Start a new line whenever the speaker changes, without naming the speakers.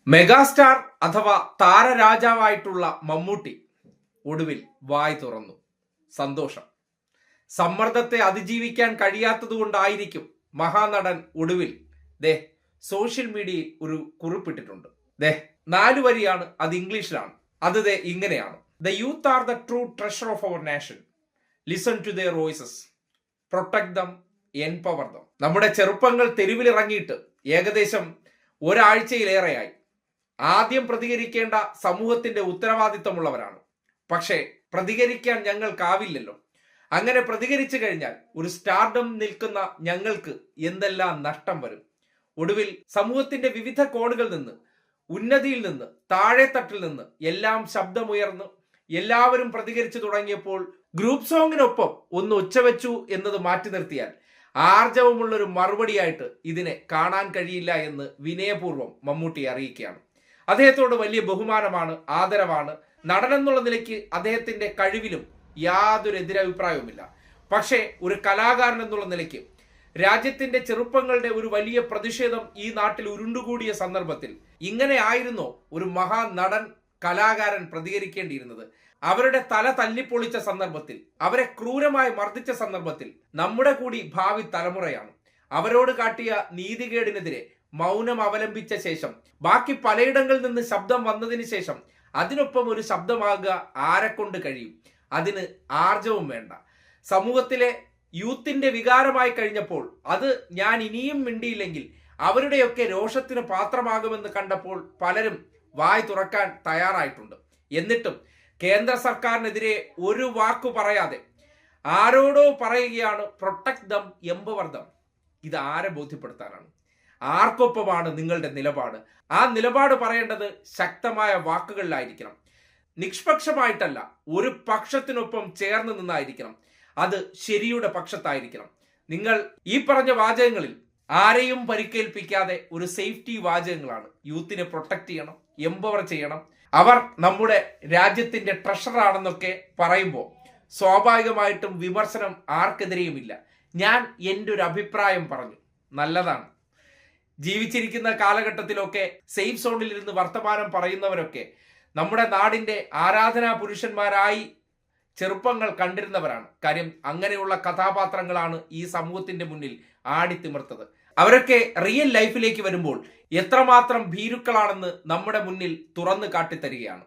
Megastar അഥവാ താരരാജാവായിട്ടുള്ള മമ്മൂട്ടി ഒടുവിൽ വായ് തുറന്നു. സന്തോഷം. സമ്മർദ്ദത്തെ അതിജീവിക്കാൻ കഴിയാത്തതുകൊണ്ടായിരിക്കും മഹാനടൻ ഒടുവിൽ സോഷ്യൽ മീഡിയയിൽ ഒരു കുറിപ്പിട്ടിട്ടുണ്ട്. 4 വരിയാണ്, അത് ഇംഗ്ലീഷിലാണ്. അത് ഇങ്ങനെയാണ്: the youth are the true treasure of our nation. Listen to their voices. Protect them, empower them. നമ്മുടെ ചെറുപ്പങ്ങൾ തെരുവിലിറങ്ങിയിട്ട് ഏകദേശം ഒരാഴ്ചയിലേറെയായി. ആദ്യം പ്രതികരിക്കേണ്ട സമൂഹത്തിന്റെ ഉത്തരവാദിത്തമുള്ളവരാണ്. പക്ഷേ പ്രതികരിക്കാൻ ഞങ്ങൾക്കാവില്ലല്ലോ. അങ്ങനെ പ്രതികരിച്ചു കഴിഞ്ഞാൽ ഒരു സ്റ്റാർഡം നിൽക്കുന്ന ഞങ്ങൾക്ക് എന്തെല്ലാം നഷ്ടം വരും. ഒടുവിൽ സമൂഹത്തിന്റെ വിവിധ കോണുകളിൽ നിന്ന്, ഉന്നതിയിൽ നിന്ന്, താഴെത്തട്ടിൽ നിന്ന് എല്ലാം ശബ്ദമുയർന്ന് എല്ലാവരും പ്രതികരിച്ചു തുടങ്ങിയപ്പോൾ ഗ്രൂപ്പ് സോങ്ങിനൊപ്പം ഒന്ന് ഉച്ചവെച്ചു എന്നത് മാറ്റി നിർത്തിയാൽ ആർജവമുള്ളൊരു മറുപടിയായിട്ട് ഇതിനെ കാണാൻ കഴിയില്ല എന്ന് വിനയപൂർവ്വം മമ്മൂട്ടി അറിയിക്കുകയാണ്. അദ്ദേഹത്തോട് വലിയ ബഹുമാനമാണ്, ആദരവാണ്. നടനെന്നുള്ള നിലയ്ക്ക് അദ്ദേഹത്തിന്റെ കഴിവിലും യാതൊരു എതിരഭിപ്രായവുമില്ല. പക്ഷേ ഒരു കലാകാരൻ എന്നുള്ള നിലയ്ക്ക് രാജ്യത്തിന്റെ ചെറുപ്പങ്ങളുടെ ഒരു വലിയ പ്രതിഷേധം ഈ നാട്ടിൽ ഉരുണ്ടുകൂടിയ സന്ദർഭത്തിൽ ഇങ്ങനെ ആയിരുന്നോ ഒരു മഹാനടൻ കലാകാരൻ പ്രതികരിക്കേണ്ടിയിരുന്നത്? അവരുടെ തല തല്ലിപ്പൊളിച്ച സന്ദർഭത്തിൽ, അവരെ ക്രൂരമായി മർദ്ദിച്ച സന്ദർഭത്തിൽ നമ്മുടെ കൂടി ഭാവി തലമുറയാണ്. അവരോട് കാട്ടിയ നീതികേടിനെതിരെ മൗനം അവലംബിച്ച ശേഷം ബാക്കി പലയിടങ്ങളിൽ നിന്ന് ശബ്ദം വന്നതിന് ശേഷം അതിനൊപ്പം ഒരു ശബ്ദമാകുക ആരെക്കൊണ്ട് കഴിയും? അതിന് ആർജവും വേണ്ട. സമൂഹത്തിലെ യൂത്തിന്റെ വികാരമായി കഴിഞ്ഞപ്പോൾ അത് ഞാൻ ഇനിയും മിണ്ടിയില്ലെങ്കിൽ അവരുടെയൊക്കെ രോഷത്തിന് പാത്രമാകുമെന്ന് കണ്ടപ്പോൾ പലരും വായ് തുറക്കാൻ തയ്യാറായിട്ടുണ്ട്. എന്നിട്ടും കേന്ദ്ര സർക്കാരിനെതിരെ ഒരു വാക്കു പറയാതെ ആരോടോ പറയുകയാണ് പ്രൊട്ടക്ട് ദം, എംപവർ ദം. ഇത് ആരെ ബോധ്യപ്പെടുത്താനാണ്? ആർക്കൊപ്പമാണ് നിങ്ങളുടെ നിലപാട്? ആ നിലപാട് പറയേണ്ടത് ശക്തമായ വാക്കുകളിലായിരിക്കണം. നിഷ്പക്ഷമായിട്ടല്ല, ഒരു പക്ഷത്തിനൊപ്പം ചേർന്ന് നിന്നായിരിക്കണം. അത് ശരിയുടെ പക്ഷത്തായിരിക്കണം. നിങ്ങൾ ഈ പറഞ്ഞ വാചകങ്ങളിൽ ആരെയും പരിക്കേൽപ്പിക്കാതെ ഒരു സേഫ്റ്റി വാചകങ്ങളാണ്. യൂത്തിനെ പ്രൊട്ടക്ട് ചെയ്യണം, എംപവർ ചെയ്യണം, അവർ നമ്മുടെ രാജ്യത്തിന്റെ ട്രഷറാണെന്നൊക്കെ പറയുമ്പോൾ സ്വാഭാവികമായിട്ടും വിമർശനം ആർക്കെതിരെയുമില്ല. ഞാൻ എൻ്റെ ഒരു അഭിപ്രായം പറഞ്ഞു, നല്ലതാണ്. ജീവിച്ചിരിക്കുന്ന കാലഘട്ടത്തിലൊക്കെ സേഫ് സോണിൽ ഇരുന്ന് വർത്തമാനം പറയുന്നവരൊക്കെ നമ്മുടെ നാടിന്റെ ആരാധനാ പുരുഷന്മാരായി ചെറുപ്പങ്ങൾ കണ്ടിരുന്നവരാണ്. കാര്യം അങ്ങനെയുള്ള കഥാപാത്രങ്ങളാണ് ഈ സമൂഹത്തിന്റെ മുന്നിൽ ആടിത്തിമിർത്തത്. അവരൊക്കെ റിയൽ ലൈഫിലേക്ക് വരുമ്പോൾ എത്രമാത്രം ഭീരുക്കളാണെന്ന് നമ്മുടെ മുന്നിൽ തുറന്നു കാട്ടിത്തരികയാണ്.